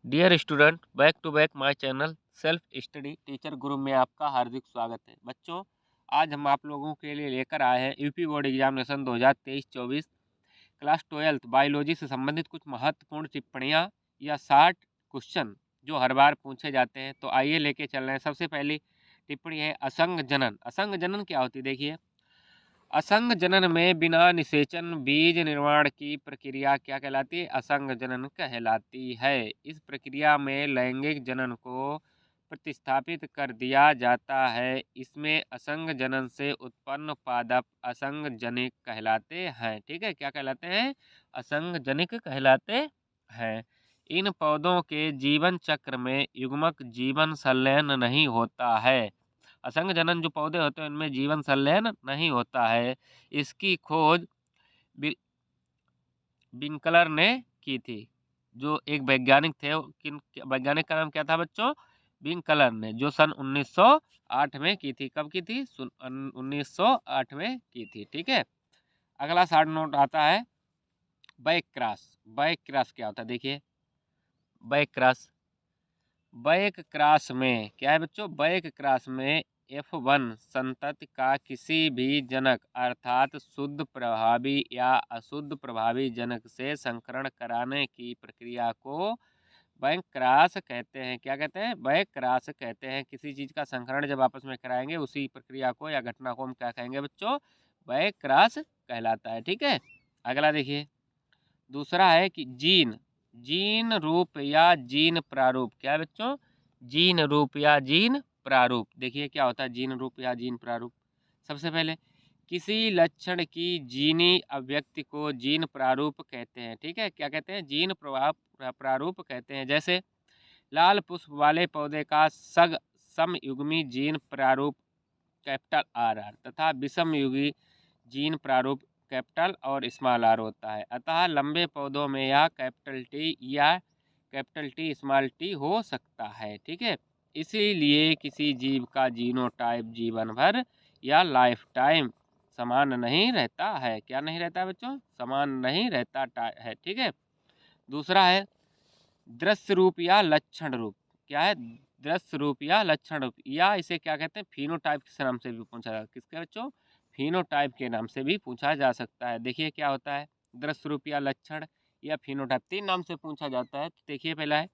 Dear student, back to back my channel self study teacher Guru में आपका हार्दिक स्वागत है। बच्चों, आज हम आप लोगों के लिए लेकर आए हैं UP board examination 2023-24 class 12th biology से संबंधित कुछ महत्वपूर्ण टिप्पणियां या 60 क्वेश्चन जो हर बार पूछे जाते हैं। तो आइए लेके चल रहे हैं। सबसे पहली टिप्पणी है असंग जनन। असंग जनन क्या होती है? देखिए, असंग जनन में बिना निषेचन बीज निर्माण की प्रक्रिया क्या कहलाती है? असंग जनन कहलाती है। इस प्रक्रिया में लैंगिक जनन को प्रतिस्थापित कर दिया जाता है। इसमें असंग जनन से उत्पन्न पादप असंग जनिक कहलाते हैं। ठीक है, क्या कहलाते हैं? असंग जनिक कहलाते हैं। इन पौधों के जीवन चक्र में युग्मक जीवन संलयन नहीं होता है। असंग जनन जो पौधे होते हैं उनमें जीवन संलयन नहीं होता है। इसकी खोज विंकलर ने की थी, जो एक वैज्ञानिक थे। किन वैज्ञानिक का नाम क्या था बच्चों? विंकलर ने, जो सन 1908 में की थी। कब की थी? 1908 में की थी। ठीक है, अगला शार्ट नोट आता है बैक क्रॉस। बैक क्रॉस क्या होता है? देखिए, बैक क्रॉस, बैक क्रॉस में क्या है बच्चों? बैक क्रॉस में F1 संतति का किसी भी जनक अर्थात शुद्ध प्रभावी या अशुद्ध प्रभावी जनक से संकरण कराने की प्रक्रिया को बैक क्रॉस कहते हैं। क्या कहते हैं? बैक क्रॉस कहते हैं। किसी चीज का संकरण जब आपस में कराएंगे उसी प्रक्रिया को या घटना को हम क्या कहेंगे बच्चों? बैक क्रॉस कहलाता है। ठीक है, अगला देखिए, दूसरा है कि जीन, जीन रूप या जीन प्रारूप। क्या है बच्चों? जीन रूप या जीन प्रारूप। देखिए क्या होता है जीन रूप या जीन प्रारूप। सबसे पहले, किसी लक्षण की जीनी अभिव्यक्ति को जीन प्रारूप कहते हैं। ठीक है, क्या कहते हैं? जीन प्रारूप कहते हैं। जैसे लाल पुष्प वाले पौधे का सग समयुग्मी जीन प्रारूप कैपिटल आर आर तथा विषमयुगी जीन प्रारूप कैपिटल और स्मॉल आर होता है। अतः लंबे पौधों में यह कैपिटल टी या कैपिटल टी स्मॉल टी हो सकता है। ठीक है, इसीलिए किसी जीव का जीनोटाइप जीवन भर या लाइफ टाइम समान नहीं रहता है। क्या नहीं रहता है बच्चों? समान नहीं रहता है। ठीक है, दूसरा है दृश्य रूप या लक्षण रूप। क्या है? दृश्य रूप या लक्षण रूप, या इसे क्या कहते हैं? फिनोटाइप के नाम से भी पूछा जा, किसके बच्चों? फिनोटाइप के नाम से भी पूछा जा सकता है। देखिए क्या होता है दृश्य रूप या लक्षण या फिनोटाइप, तीन नाम से पूछा जाता है। तो देखिए पहला है,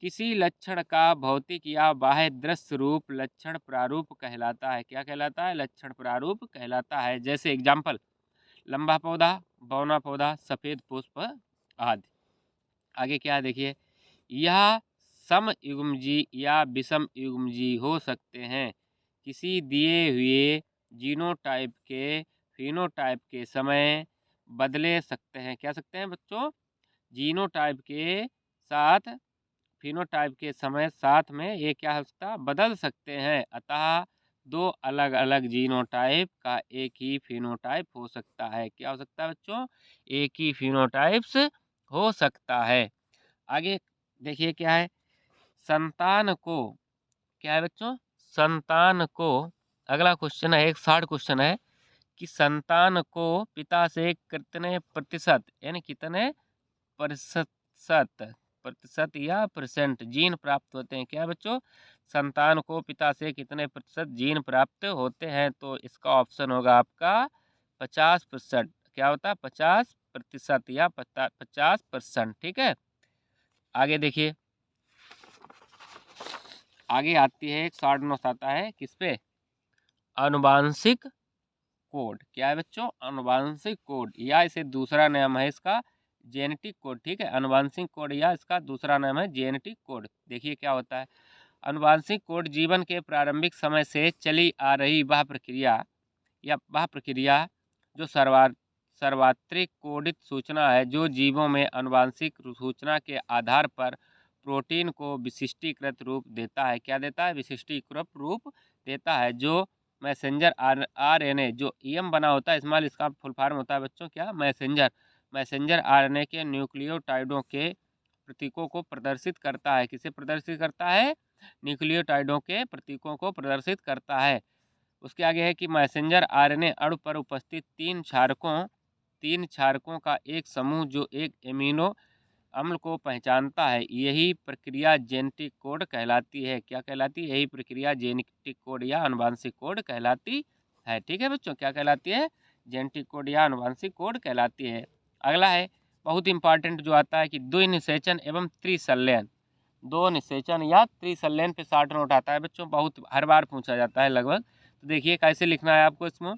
किसी लक्षण का भौतिक या बाह्य दृश्य रूप लक्षण प्रारूप कहलाता है। क्या कहलाता है? लक्षण प्रारूप कहलाता है। जैसे एग्जाम्पल, लंबा पौधा, बौना पौधा, सफेद पुष्प आदि। आगे क्या है देखिए, यह समयुग्मजी या विषमयुग्मजी हो सकते हैं। किसी दिए हुए जीनोटाइप के फिनोटाइप के समय बदले सकते हैं। क्या सकते हैं बच्चों? जीनोटाइप के साथ फिनोटाइप के समय साथ में ये क्या हो सकता है? बदल सकते हैं। अतः दो अलग अलग जीनोटाइप का एक ही फिनोटाइप हो सकता है। क्या हो सकता है बच्चों? एक ही फिनोटाइप्स हो सकता है। आगे देखिए क्या है, संतान को, क्या है बच्चों? संतान को, अगला क्वेश्चन है, एक 60 क्वेश्चन है कि संतान को पिता से कितने प्रतिशत यानी कितने प्रतिशत प्रतिशत या परसेंट जीन प्राप्त होते हैं। क्या है बच्चों? संतान को पिता से कितने प्रतिशत जीन प्राप्त होते हैं? तो इसका ऑप्शन होगा आपका 50%। क्या होता है? 50% या 50%। ठीक है, आगे देखिए, आगे आती है एक शॉर्ट नोट आता है किस पे? आनुवांशिक कोड। क्या है बच्चों? आनुवांशिक कोड, या इसे दूसरा नाम है इसका जेनेटिक कोड। ठीक है, आनुवांशिक कोड या इसका दूसरा नाम है जेनेटिक कोड। देखिए क्या होता है, आनुवांशिक कोड जीवन के प्रारंभिक समय से चली आ रही वह प्रक्रिया या वह प्रक्रिया जो सर्वात्रिक कोडित सूचना है, जो जीवों में आनुवांशिक सूचना के आधार पर प्रोटीन को विशिष्टीकृत रूप देता है। क्या देता है? विशिष्टीकृत रूप देता है। जो मैसेंजर आरएनए जो ईएम बना होता है, स्मॉल, इसका फुल फॉर्म होता है बच्चों क्या? मैसेंजर आरएनए के न्यूक्लियोटाइडों के प्रतीकों को प्रदर्शित करता है। किसे प्रदर्शित करता है? न्यूक्लियोटाइडों के प्रतीकों को प्रदर्शित करता है। उसके आगे है कि मैसेंजर आरएनए अणु पर उपस्थित तीन क्षारकों का एक समूह जो एक एमिनो अम्ल को पहचानता है, यही प्रक्रिया जेनेटिक कोड कहलाती है। क्या कहलाती है? यही प्रक्रिया जेनेटिक कोड या आनुवंशिक कोड कहलाती है। ठीक है बच्चों, क्या कहलाती है? जेनेटिक कोड या आनुवंशिक कोड कहलाती है। अगला है बहुत इंपॉर्टेंट जो आता है कि द्विनिषेचन एवं त्रिसंलयन। दो निषेचन या त्रिसंलयन पे 60 नोट आता है बच्चों, बहुत हर बार पूछा जाता है लगभग। तो देखिए कैसे लिखना है आपको इसमें।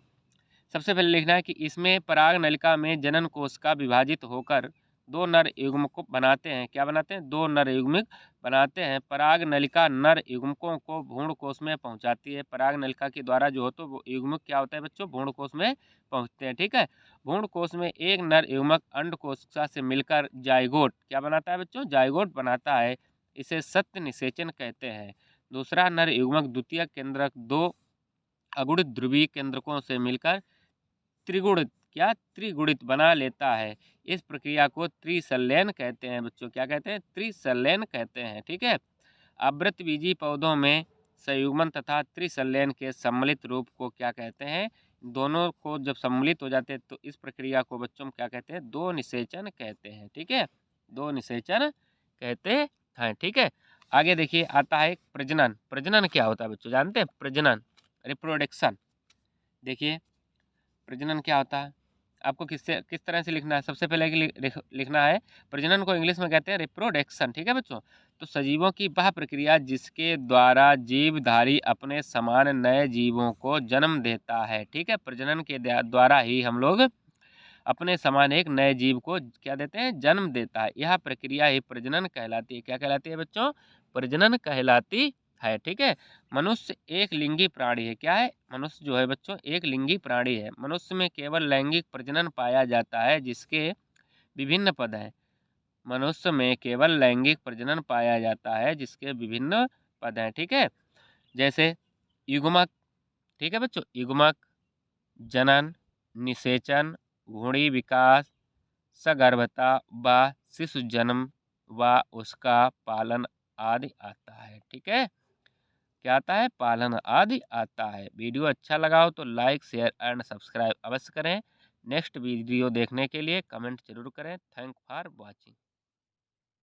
सबसे पहले लिखना है कि इसमें पराग नलिका में जनन कोशिका विभाजित होकर दो नर युग्मक बनाते हैं। क्या बनाते हैं? दो नर युग्मक बनाते हैं। पराग नलिका नर युग्मकों को भ्रूण कोश में पहुंचाती है। पराग नलिका के द्वारा जो होता है वो युग्मक क्या होता है बच्चों? भ्रूण कोश में पहुंचते हैं। ठीक है, भ्रूण कोश में एक नर युग्मक अंड कोशिका से मिलकर जाइगोट क्या बनाता है बच्चों? जाइगोट बनाता है। इसे सत्य निषेचन कहते हैं। दूसरा, नर युग्मक द्वितीय केंद्रक दो अगुणित ध्रुवीय केंद्रकों से मिलकर त्रिगुणित बना लेता है। इस प्रक्रिया को त्रिसंलयन कहते हैं बच्चों। क्या कहते हैं? त्रिसंलयन कहते हैं। ठीक है, आवृतबीजी पौधों में संयुग्मन तथा त्रिसंलयन के सम्मिलित रूप को क्या कहते हैं? दोनों को जब सम्मिलित हो जाते हैं तो इस प्रक्रिया को बच्चों क्या कहते हैं? दो निषेचन कहते हैं। ठीक है, दो निषेचन कहते हैं। ठीक है, आगे देखिए आता है प्रजनन। प्रजनन क्या होता है बच्चों? जानते हैं प्रजनन? रिप्रोडक्शन। देखिए प्रजनन क्या होता है, आपको किस तरह से लिखना है। सबसे पहले लिखना है प्रजनन को इंग्लिश में कहते हैं रिप्रोडक्शन। ठीक है बच्चों, तो सजीवों की वह प्रक्रिया जिसके द्वारा जीवधारी अपने समान नए जीवों को जन्म देता है। ठीक है, प्रजनन के द्वारा ही हम लोग अपने समान एक नए जीव को क्या देते हैं? जन्म देता है। यह प्रक्रिया ही प्रजनन कहलाती है। क्या कहलाती है बच्चों? प्रजनन कहलाती है। ठीक है, मनुष्य एक लिंगी प्राणी है। क्या है? मनुष्य जो है बच्चों एक लिंगी प्राणी है। मनुष्य में केवल लैंगिक प्रजनन पाया जाता है जिसके विभिन्न पद हैं। मनुष्य में केवल लैंगिक प्रजनन पाया जाता है जिसके विभिन्न पद हैं। ठीक है, जैसे युग्मक। ठीक है बच्चों, युग्मक, जनन, निषेचन, भ्रूणी विकास, सगर्भता व शिशु जन्म व उसका पालन आदि आता है। ठीक है, क्या आता है? पालन आदि आता है। वीडियो अच्छा लगा हो तो लाइक शेयर एंड सब्सक्राइब अवश्य करें। नेक्स्ट वीडियो देखने के लिए कमेंट जरूर करें। Thank for watching.